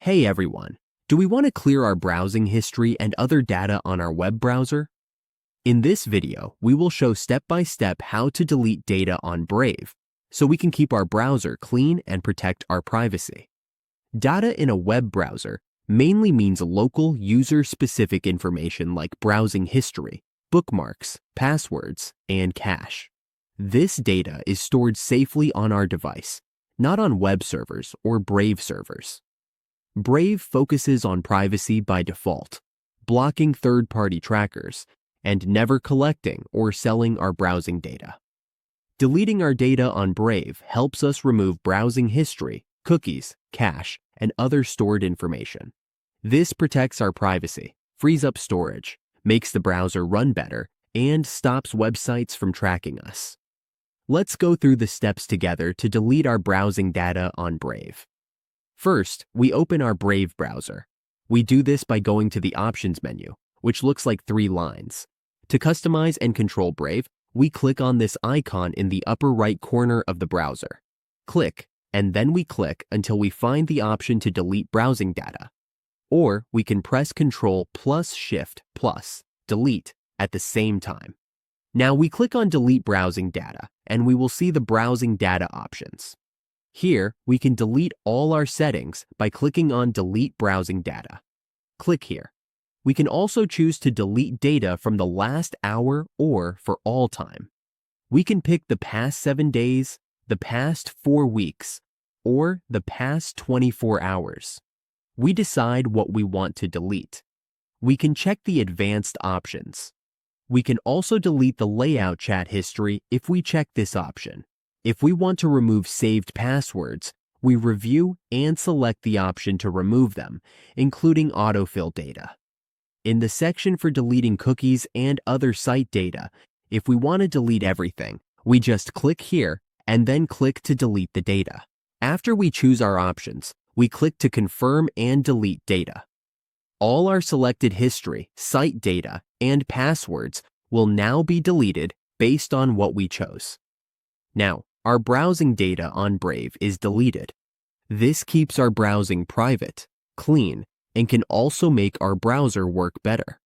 Hey everyone, do we want to clear our browsing history and other data on our web browser? In this video, we will show step-by-step how to delete data on Brave so we can keep our browser clean and protect our privacy. Data in a web browser mainly means local user-specific information like browsing history, bookmarks, passwords, and cache. This data is stored safely on our device, not on web servers or Brave servers. Brave focuses on privacy by default, blocking third-party trackers, and never collecting or selling our browsing data. Deleting our data on Brave helps us remove browsing history, cookies, cache, and other stored information. This protects our privacy, frees up storage, makes the browser run better, and stops websites from tracking us. Let's go through the steps together to delete our browsing data on Brave. First, we open our Brave browser. We do this by going to the Options menu, which looks like 3 lines. To customize and control Brave, we click on this icon in the upper right corner of the browser. Click, and then we click until we find the option to delete browsing data. Or we can press Ctrl plus Shift plus Delete at the same time. Now we click on Delete Browsing Data, and we will see the browsing data options. Here, we can delete all our settings by clicking on Delete Browsing Data. Click here. We can also choose to delete data from the last hour or for all time. We can pick the past 7 days, the past 4 weeks, or the past 24 hours. We decide what we want to delete. We can check the advanced options. We can also delete the layout chat history if we check this option. If we want to remove saved passwords, we review and select the option to remove them, including autofill data. In the section for deleting cookies and other site data, if we want to delete everything, we just click here and then click to delete the data. After we choose our options, we click to confirm and delete data. All our selected history, site data, and passwords will now be deleted based on what we chose. Now, our browsing data on Brave is deleted. This keeps our browsing private, clean, and can also make our browser work better.